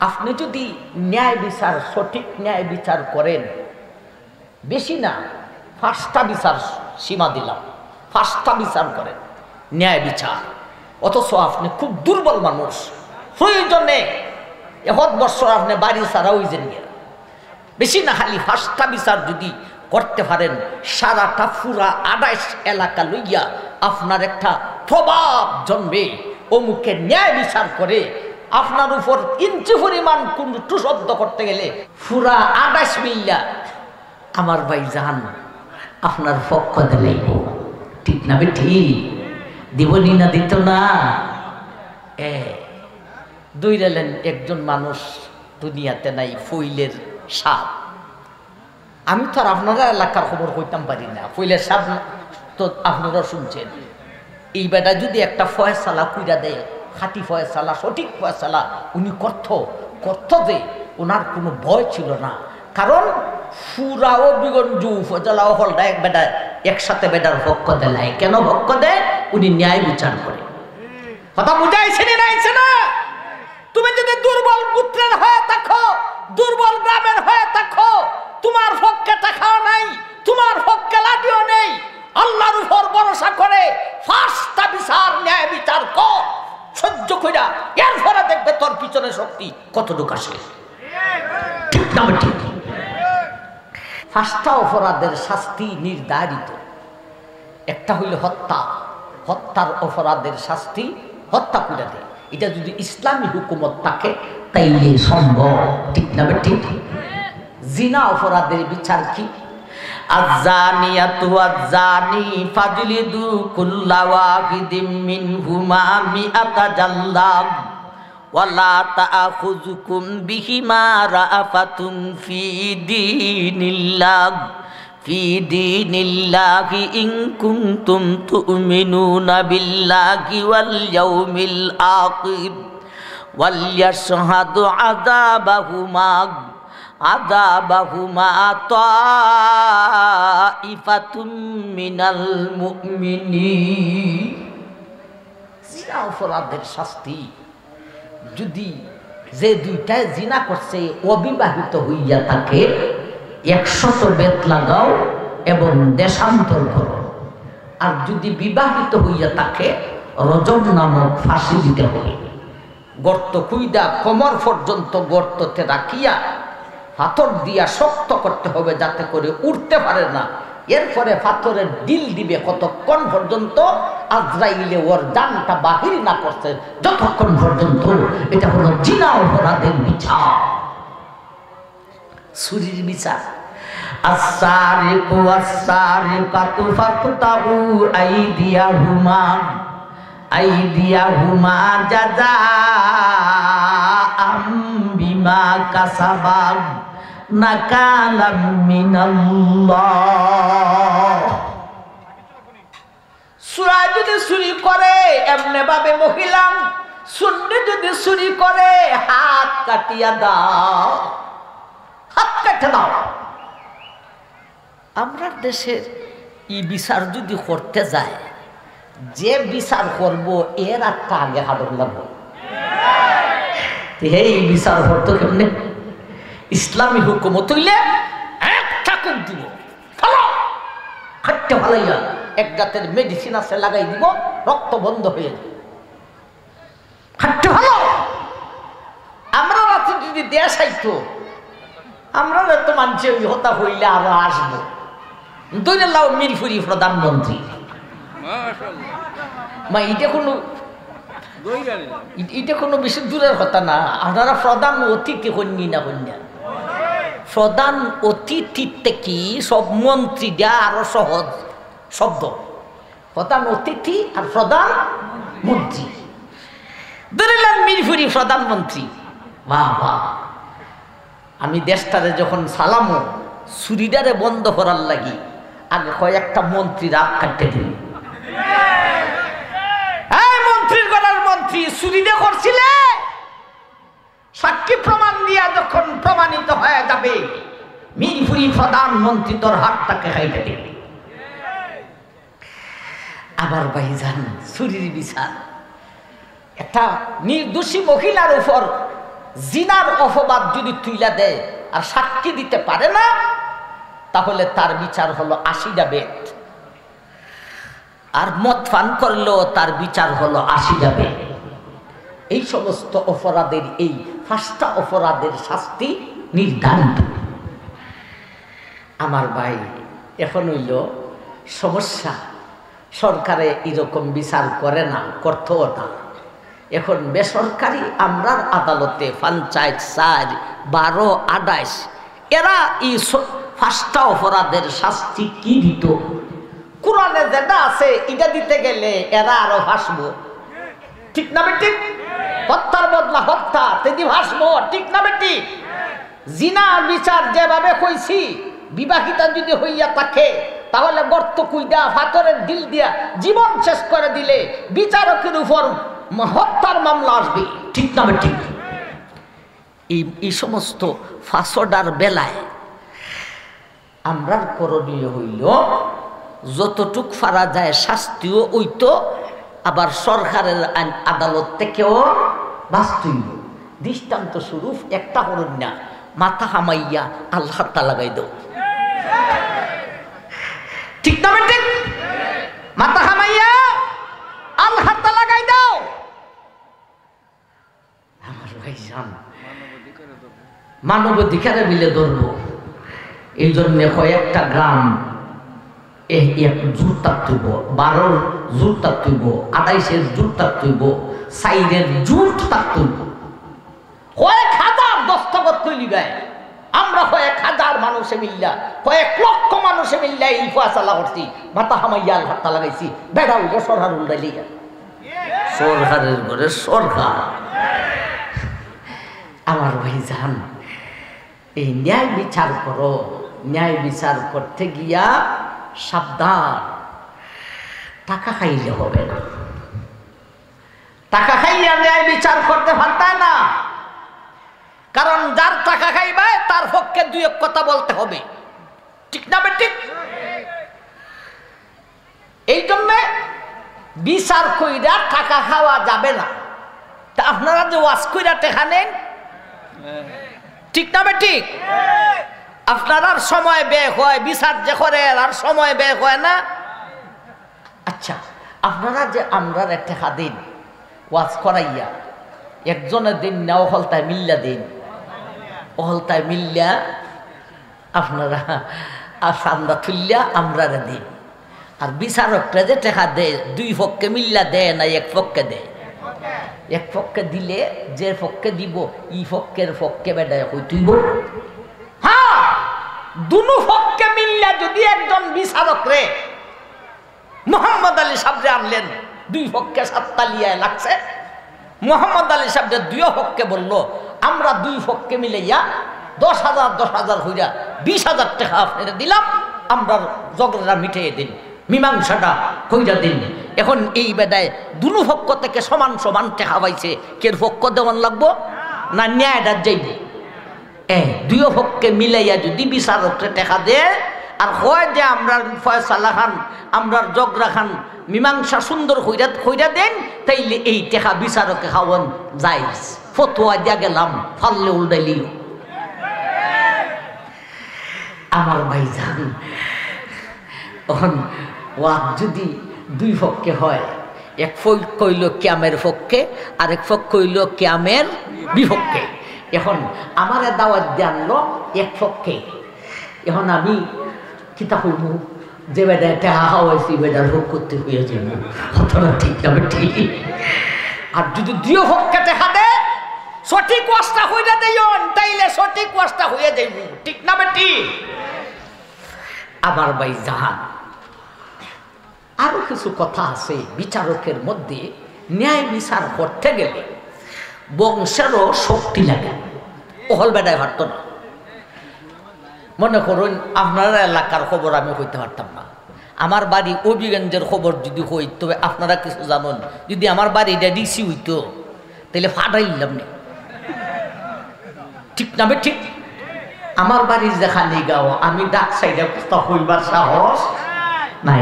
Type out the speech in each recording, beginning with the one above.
আপনি যদি ন্যায় বিচার সঠিক ন্যায় বিচার করেন, বেশি না 5টা বিচার সীমা দিলাম, 5টা বিচার করেন ন্যায় বিচার, অথচ আপনি খুব দুর্বল মানুষ, প্রয়োজনে 1 বছর আপনি বাড়ি ছাড়া ওই যে বেশি না খালি 5টা বিচার যদি করতে পারেন, সারাটা পুরা 28 এলাকা লইয়া আপনার একটা প্রভাব জন্মে। অমুকে ন্যায় বিচার করে আপনার উপর ইঞ্চি পরিমাণ কোন শব্দ করতে গেলে পুরা 28 মিল্লা আমার ভাই জান আপনার পক্ষ দিলেই, ঠিক না ঠিক? দিবনি না দিত না? দৌড়ালেন একজন মানুষ দুনিয়াতে নাই, ফইলের সাপ। আমি তো আর আপনারা এলাকার খবর কইতাম পারি না, ফইলের সাপ তো আপনারা শুনছেন। এই বেটা যদি একটা ফয়সালা কইরা দেয়, খাঁটি ফয়সালা, সঠিক ফয়সালা উনি করত যে ওনার কোনো ভয় ছিল না। কারণ পুরা অবিগঞ্জ উপজেলা হলটা এক বেটা একসাথে বেটার পক্ষ দেয়। কেন পক্ষ দেয়? উনি ন্যায় বিচার করে। কথা বুঝাইছে না? তুমি যদি দুর্বল পুত্রের হয়ে থাকো, দুর্বল গ্রামের হয়ে থাকো, তোমার পক্ষে টাকাও নাই, তোমার পক্ষে লাঠিও নেই, আল্লাহর উপর ভরসা করে 5টা বিচার ন্যায় বিচার কর, সহ্য কইরা এরপরে দেখবে তোর পিছনে শক্তি কতটুকু আসে। ঠিক না ঠিক? 5টা অপরাধের শাস্তি নির্ধারিত। একটা হইল হত্যা, হত্যার অপরাধের শাস্তি হত্যা করে দেয়। এটা যদি ইসলামী হুকুমত থাকে তাইলে সম্ভব, ঠিক না ঠিক? জিনা অপরাধের বিচার কি? আয-যানিয়াতু ওয়াজ-যানি ফাজলিদু কুল্লা ওয়াহিদিম মিনহুমা মিআতা জাল্লাদ ওয়ালা তাআখুযুকুম বিহিমা রাআফাতুম ফি দীনিল্লাহি ইন কুনতুম তু'মিনুনা বিল্লাহি ওয়াল ইয়াউমিল আখির ওয়াল ইয়াশহাদু আযাবাহুমা তাইফাতুম মিনাল মুমিনিন। জিনা অপরাধের শাস্তি, যদি যে দুইটায় জিনা করছে অবিবাহিত হইয়া থাকে 100 বেত লাগাও এবং দেশান্তর করো, আর যদি বিবাহিত হইয়া থাকে রজম নামক ফাঁসি দিতে হবে। গর্ত খুইদা কোমর পর্যন্ত গর্ততে রাখিয়া পাথর দিয়া শক্ত করতে হবে যাতে করে উঠতে পারে না। এরপরে পাথরের ডিল দিবে কতক্ষণ পর্যন্ত? আজরাইলে ওর জানটা বাহির না করছে যতক্ষণ পর্যন্ত। এটা হলো জিনা অপরাধের বিচার। ছুরির বিচার, আস-সারিকু ওয়াস-সারিকাতু ফাকতাউ আইদিয়াহুমা জাযাআম বিমা কাসাবা নাকালাম মিনাল্লাহ। সূরা যদি চুরি করে এমনি ভাবে মহিলা, সুন্নি যদি চুরি করে হাত কাটিয়া দাও, হাত কেটে দাও। আমরা দেশের এই বিচার যদি করতে যায়, যে বিচার করব এর একটা আগে হাডর লাগবো। এই বিচার করতো কেমনে? ইসলামী হুকুমত হইলে একটা কোপ দিব, খাট্টা ভালাইয়া এক জাতের মেডিসিন আছে লাগাই দিব, রক্ত বন্ধ হয়ে যাবে। খাট্টা ভালো। আমরা রাতে যদি দেশ আইতো, আমরা তো মানছি ওই হতা হইলে আরো আসবো। দৈরাল্লাহ মিরপুরি প্রধানমন্ত্রী, এটা কোনো বেশি দূরের কথা না। আপনারা প্রধান অতিথি হননি না কন্যা? প্রধান অতিথির থেকে সব মন্ত্রী দেয়া আরো সহজ শব্দ। প্রধান অতিথি আর প্রধান মন্ত্রী। দৈরাল্লাহ মিরপুরি প্রধানমন্ত্রী, বাহ বাহ। আমি দেশটারে যখন সালামো চুরিদারে বন্ধ করার লাগি আগে কয়েকটা মন্ত্রী রাত কাটতে দিল। মন্ত্রীর গলার মন্ত্রী চুরিদা করছিলে, সাক্ষী প্রমাণ দিয়া যখন প্রমাণিত হয়ে যাবে মিরপুরি প্রধানমন্ত্রী তোর হাতটাকে খাইতে দিবে। আবার ভাইজান চুরির বিচার, একটা নির্দোষী মহিলার উপর জিনার অপবাদ যদি তুইলা দেয় আর সাক্ষী দিতে পারে না, তাহলে তার বিচার হলো 80টা বেত। আর মদ পান করলেও তার বিচার হলো 80টা বেত। এই সমস্ত অপরাধের এই 5টা অপরাধের শাস্তি নির্ধারিত। আমার ভাই, এখন হইল সমস্যা, সরকারে এরকম বিচার করে না, করতেও না। এখন বেসরকারি আমরার আদালতে পঞ্চায়েত 4, 12, 28 এরা এই 5টা অপরাধের শাস্তি কি দিত? কোরআনে যেটা আছে এটা দিতে গেলে এরা আরো ভাসবো, ঠিক না বেটি? হত্যার বদলা হত্যা, তেদি ভাসবো, ঠিক না বেটি? জিনা বিচার যেভাবে কইছি, বিবাহিতা যদি হইয়া থাকে তাহলে গর্ত কুইদা ফাতরের দিল দিয়া জীবন শেষ করে দিলে বিচারকের উপর হত্যার মামলা আসবে, ঠিক না বেটি? এই সমস্ত ফাঁসডার বেলায় আমরার করণীয় হইল যতটুক পারা যায় শাস্তিও ওইতো, আবার সরকারের আদালত থেকেও বাস্তব দৃষ্টান্ত স্বরূপ একটা করুন না, মাথা হামাইয়া আল্লাহটা লাগাই দাও, ঠিক না বেটি? মাথা হামাইয়া আল্লাহটা লাগাই দাও। আমার ভাই জান, মানবাধিকারে মিলে ধরবো। এই জন্য কয়েকটা গ্রাম জোর তাত্ত্ব, 12 জোর তাত্ত্ব, 28 জোর তাত্ত্ব, 4 জোর তাত্ত্ব, কয়েক হাজার দস্তখত তৈরি গায়। আমরা কয়েক হাজার মানুষে মিল্লা, কয়েক লক্ষ মানুষে মিল্লা এই ফয়সালা করছি, মাথা হামাইয়া হাতটা লাগাইছি, বেড়া উঠে সরকার উল্টাইলি, সরকারের ঘরে সরকার। আমার ভাই জান, এই ন্যায় বিচার করো। ন্যায় বিচার করতে গিয়া সাবধান, টাকা খাইলে হবে না। টাকা খাইয়া ন্যায় বিচার করতে পারতায় না, কারণ যার টাকা খাইবে তার পক্ষে 2 কথা বলতে হবে, ঠিক না বেটি? এই জন্য বিচার কইরা টাকা খাওয়া যাবে না। তা আপনারা যে ওয়াজ কইরা টাকা নেন, ঠিক না বেটি? আপনার সময় ব্যয় হয়, বিচার যে করে আর সময় ব্যয় হয় না। আচ্ছা, আপনারা যে আমরা টাকা দিন ওয়াজ করাইয়া, একজনের দিন না অহলতায় মিল্লা দিন, অহলতায় মিল্লা আপনারা আর সান্দা তুললা আমরা দিন। আর বিচারকরা যে টাকা দেয় 2 পক্ষে মিল্লা দেয় না, 1 পক্ষে দেয়। 1 পক্ষে দিলে যে পক্ষে দিব ই পক্ষের পক্ষে বেড়ায় হইতেইব। হ্যাঁ, 2 পক্ষে মিল্লা যদি একজন বিচারক রে মোহাম্মদ আলী সাহেব আনলেন, 2 পক্ষে 7 তালিয়ায় লাগছে, মোহাম্মদ আলী সাহেব 2 পক্ষে বলল আমরা 2 পক্ষে মিলাইয়া 10,000 হইয়া 20,000 টাকা আপনারা দিলাম, আমরা ঝগড়া মিটিয়ে দিন, মীমাংসাটা কইরা দিন। এখন এই বেদায় 2 পক্ষ থেকে সমান সমান টাকা পাইছে, কের পক্ষ দেওয়ান লাগবো না ন্যায়টা যাইব? 2 পক্ষে মিলাইয়া যদি বিচারকরে টাকা দেয় আর হয় যে আমরা ফয়সালা খান, আমরা ঝগড়া খান, মীমাংসা সুন্দর কইরা দেন, তাইলে এই টাকা বিচারকে খাওয়ান যায়। ফতোয়া দিয়া গেলাম, ফাললে উল্টাইলিও। আমার ভাই জান, ওয়াদ যদি 2 পক্ষে হয়, 1 পক্ষ হইল কিয়ামের পক্ষে আর 1 পক্ষ হইল কিয়ামের বিপক্ষে। এখন আমার দাওয়াত দিয়ে আনলো 1 পক্ষে, এখন আমি কিতা হইব? যে বেটায় টাকা খাওয়াইছি বেটার ভোগ করতে হইয়া যাব, কথাটা ঠিক না ঠিক? আর যদি 2 পক্ষে টাকা দেয় সঠিক ওয়াজটা হইয়া দেন, তাইলে সঠিক ওয়াজটা হইয়া যাইব, ঠিক না বেটি? আমার ভাই জাহান, আরো কিছু কথা আছে। বিচারকের মধ্যে ন্যায় বিচার করতে গেলে বংশেরও শক্তি লাগে, অহল বেড়ায় পারত না। মনে করুন আপনার এলাকার খবর আমি কইতে পারতাম না, আমার বাড়ি অভিগঞ্জের খবর যদি হই, তবে আপনারা কিছু জানুন, যদি আমার বাড়িটা ডিসি হইতো তাহলে ফাটাইলাম না, ঠিক না ঠিক? আমার বাড়ির যেখানে গাও, আমি ডাক সাইডে কথা হইবার সাহস নাই।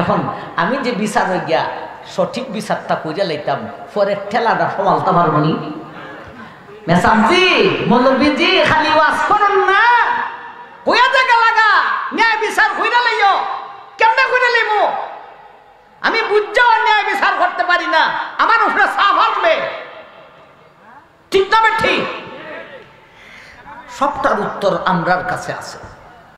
এখন আমি যে বিচার হয়ে গিয়া সঠিক বিচারটা কইরা লাইতাম, পরে ঠেলাটা সমালতে পারবো নি? মেসাবজি মৌলবীজি খালি ওয়াজ করুন না, হইয়া জায়গা লাগা ন্যায় বিচার হইরা লইও। কেমনে হইরা লইব? আমি বুঝাও ন্যায় বিচার করতে পারি না, আমার উপরে সাফ আসবে। ঠিক না ঠিক? সবটার উত্তর আমরার কাছে আছে।